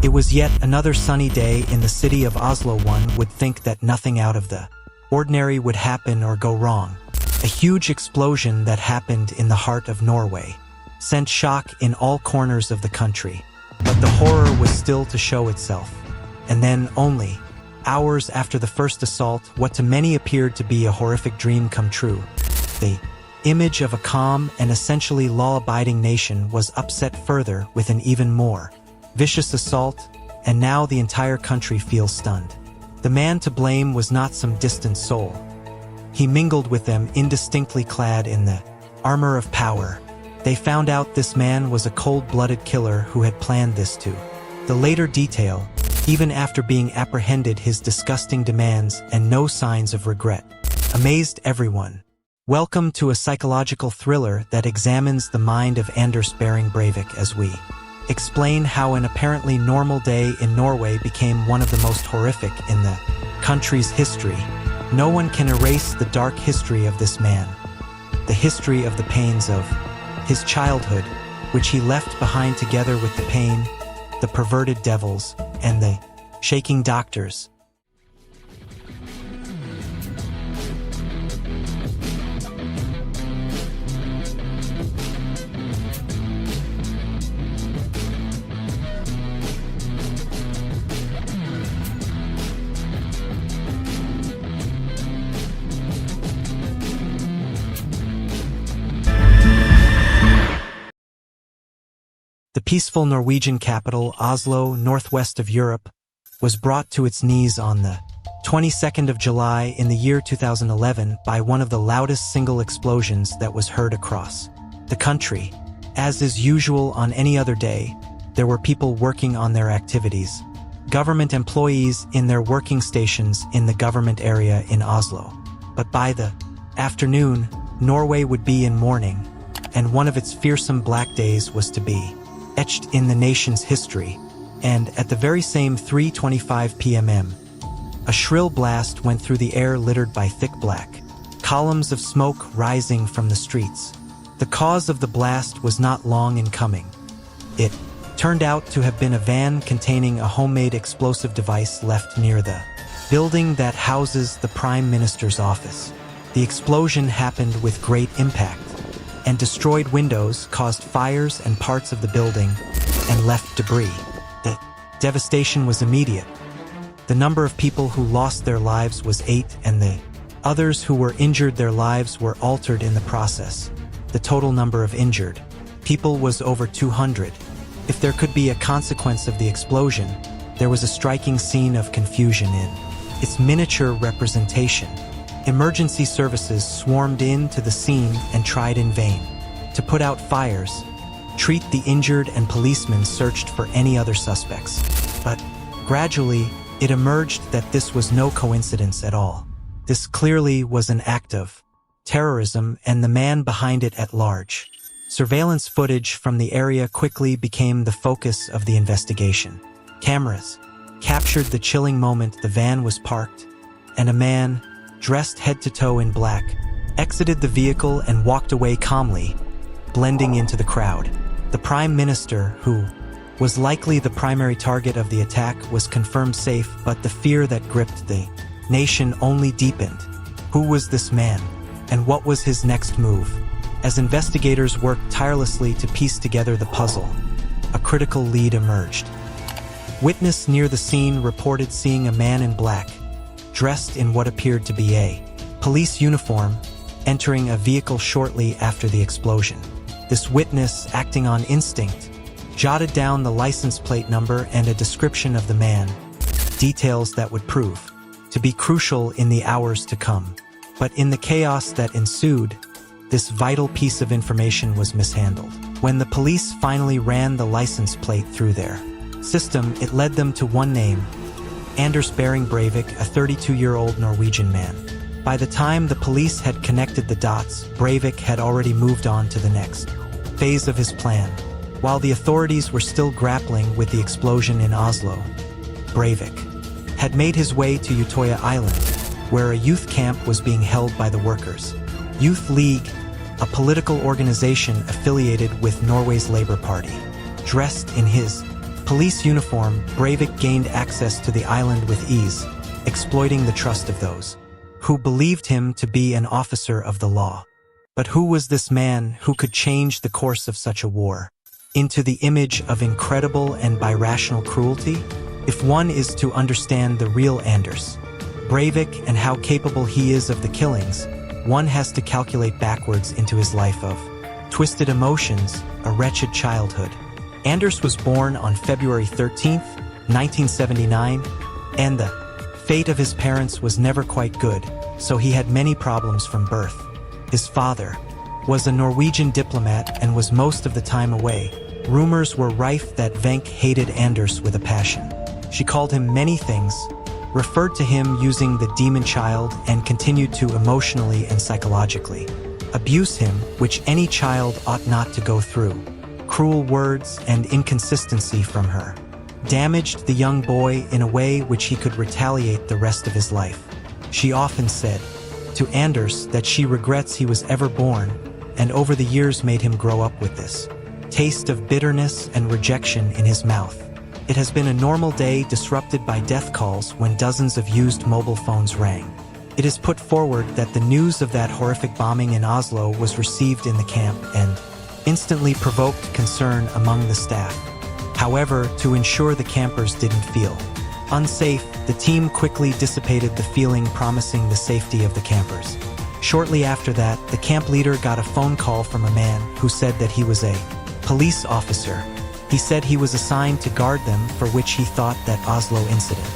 It was yet another sunny day in the city of Oslo. One would think that nothing out of the ordinary would happen or go wrong. A huge explosion that happened in the heart of Norway sent shock in all corners of the country. But the horror was still to show itself. And then, only hours after the first assault, what to many appeared to be a horrific dream come true. The image of a calm and essentially law-abiding nation was upset further with an even more vicious assault, and now the entire country feels stunned. The man to blame was not some distant soul. He mingled with them, indistinctly clad in the armor of power. They found out this man was a cold-blooded killer who had planned this too. The later detail, even after being apprehended, his disgusting demands and no signs of regret, amazed everyone. Welcome to a psychological thriller that examines the mind of Anders Behring Breivik as we explain how an apparently normal day in Norway became one of the most horrific in the country's history. No one can erase the dark history of this man, the history of the pains of his childhood, which he left behind together with the pain, the perverted devils, and the shaking doctors. The peaceful Norwegian capital, Oslo, northwest of Europe, was brought to its knees on the 22nd of July in the year 2011 by one of the loudest single explosions that was heard across the country. As is usual on any other day, there were people working on their activities, government employees in their working stations in the government area in Oslo. But by the afternoon, Norway would be in mourning, and one of its fearsome black days was to be etched in the nation's history. And at the very same 3:25 p.m, a shrill blast went through the air littered by thick black columns of smoke rising from the streets. The cause of the blast was not long in coming. It turned out to have been a van containing a homemade explosive device left near the building that houses the Prime Minister's office. The explosion happened with great impact and destroyed windows, caused fires and parts of the building, and left debris. The devastation was immediate. The number of people who lost their lives was 8, and the others who were injured, their lives were altered in the process. The total number of injured people was over 200. If there could be a consequence of the explosion, there was a striking scene of confusion in its miniature representation. Emergency services swarmed into the scene and tried in vain to put out fires, treat the injured, and policemen searched for any other suspects. But gradually, it emerged that this was no coincidence at all. This clearly was an act of terrorism, and the man behind it at large. Surveillance footage from the area quickly became the focus of the investigation. Cameras captured the chilling moment the van was parked, and a man, dressed head to toe in black, exited the vehicle and walked away calmly, blending into the crowd. The Prime Minister, who was likely the primary target of the attack, was confirmed safe, but the fear that gripped the nation only deepened. Who was this man, and what was his next move? As investigators worked tirelessly to piece together the puzzle, a critical lead emerged. Witness near the scene reported seeing a man in black, dressed in what appeared to be a police uniform, entering a vehicle shortly after the explosion. This witness, acting on instinct, jotted down the license plate number and a description of the man, details that would prove to be crucial in the hours to come. But in the chaos that ensued, this vital piece of information was mishandled. When the police finally ran the license plate through their system, it led them to one name: Anders Behring Breivik, a 32-year-old Norwegian man. By the time the police had connected the dots, Breivik had already moved on to the next phase of his plan. While the authorities were still grappling with the explosion in Oslo, Breivik had made his way to Utøya Island, where a youth camp was being held by the Workers' Youth League, a political organization affiliated with Norway's Labour Party. Dressed in his police uniform, Breivik gained access to the island with ease, exploiting the trust of those who believed him to be an officer of the law. But who was this man who could change the course of such a war into the image of incredible and birational cruelty? If one is to understand the real Anders Breivik and how capable he is of the killings, one has to calculate backwards into his life of twisted emotions, a wretched childhood. Anders was born on February 13, 1979, and the fate of his parents was never quite good, so he had many problems from birth. His father was a Norwegian diplomat and was most of the time away. Rumors were rife that Wenche hated Anders with a passion. She called him many things, referred to him using the demon child, and continued to emotionally and psychologically abuse him, which any child ought not to go through. Cruel words and inconsistency from her damaged the young boy in a way which he could retaliate the rest of his life. She often said to Anders that she regrets he was ever born, and over the years made him grow up with this taste of bitterness and rejection in his mouth. It has been a normal day disrupted by death calls when dozens of used mobile phones rang. It is put forward that the news of that horrific bombing in Oslo was received in the camp and instantly provoked concern among the staff. However, to ensure the campers didn't feel unsafe, the team quickly dissipated the feeling, promising the safety of the campers. Shortly after that, the camp leader got a phone call from a man who said that he was a police officer. He said he was assigned to guard them, for which he thought that Oslo incident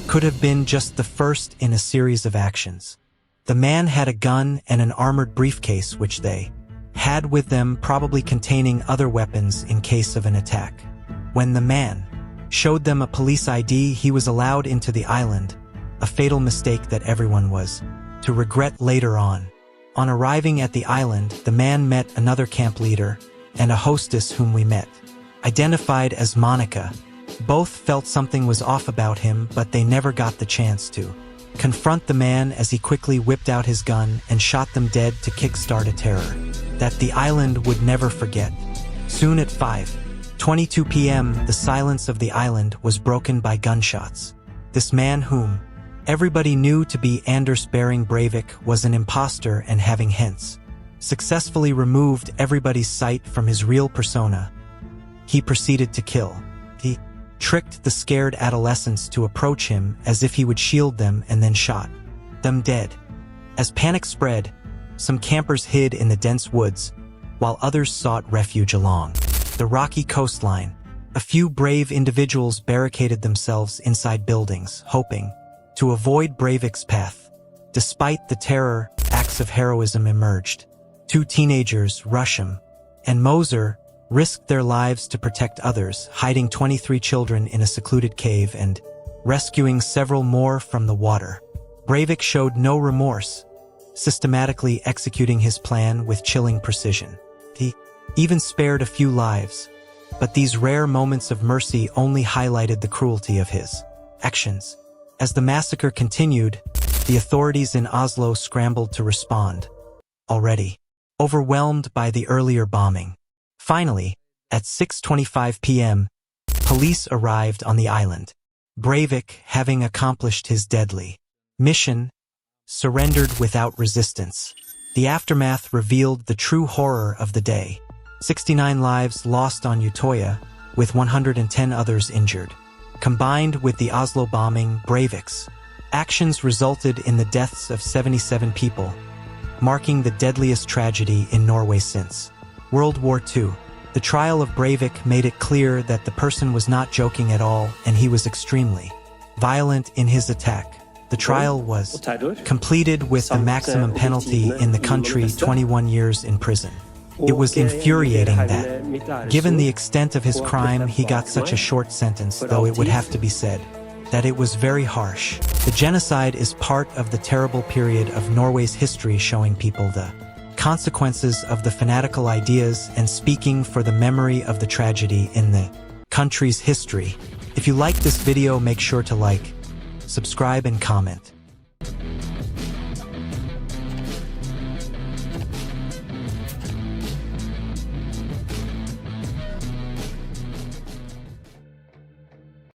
could have been just the first in a series of actions. The man had a gun and an armored briefcase which they had with them, probably containing other weapons in case of an attack. When the man showed them a police ID, he was allowed into the island, a fatal mistake that everyone was to regret later on. On arriving at the island, the man met another camp leader and a hostess whom we met, identified as Monica. Both felt something was off about him, but they never got the chance to confront the man, as he quickly whipped out his gun and shot them dead to kickstart a terror that the island would never forget. Soon at 5:22 p.m., the silence of the island was broken by gunshots. This man, whom everybody knew to be Anders Behring Breivik, was an imposter, and having hence successfully removed everybody's sight from his real persona, he proceeded to kill. He tricked the scared adolescents to approach him as if he would shield them, and then shot them dead. As panic spread, some campers hid in the dense woods, while others sought refuge along the rocky coastline. A few brave individuals barricaded themselves inside buildings, hoping to avoid Breivik's path. Despite the terror, acts of heroism emerged. Two teenagers, Rusham and Moser, risked their lives to protect others, hiding 23 children in a secluded cave and rescuing several more from the water. Breivik showed no remorse, systematically executing his plan with chilling precision. He even spared a few lives, but these rare moments of mercy only highlighted the cruelty of his actions. As the massacre continued, the authorities in Oslo scrambled to respond, already overwhelmed by the earlier bombing. Finally, at 6:25 p.m., police arrived on the island. Breivik, having accomplished his deadly mission, surrendered without resistance. The aftermath revealed the true horror of the day. 69 lives lost on Utøya, with 110 others injured. Combined with the Oslo bombing, Breivik's actions resulted in the deaths of 77 people, marking the deadliest tragedy in Norway since World War II. The trial of Breivik made it clear that the person was not joking at all, and he was extremely violent in his attack. The trial was completed with the maximum penalty in the country, 21 years in prison. It was infuriating that, given the extent of his crime, he got such a short sentence, though it would have to be said that it was very harsh. The genocide is part of the terrible period of Norway's history, showing people the consequences of the fanatical ideas and speaking for the memory of the tragedy in the country's history. If you like this video, make sure to like, subscribe, and comment.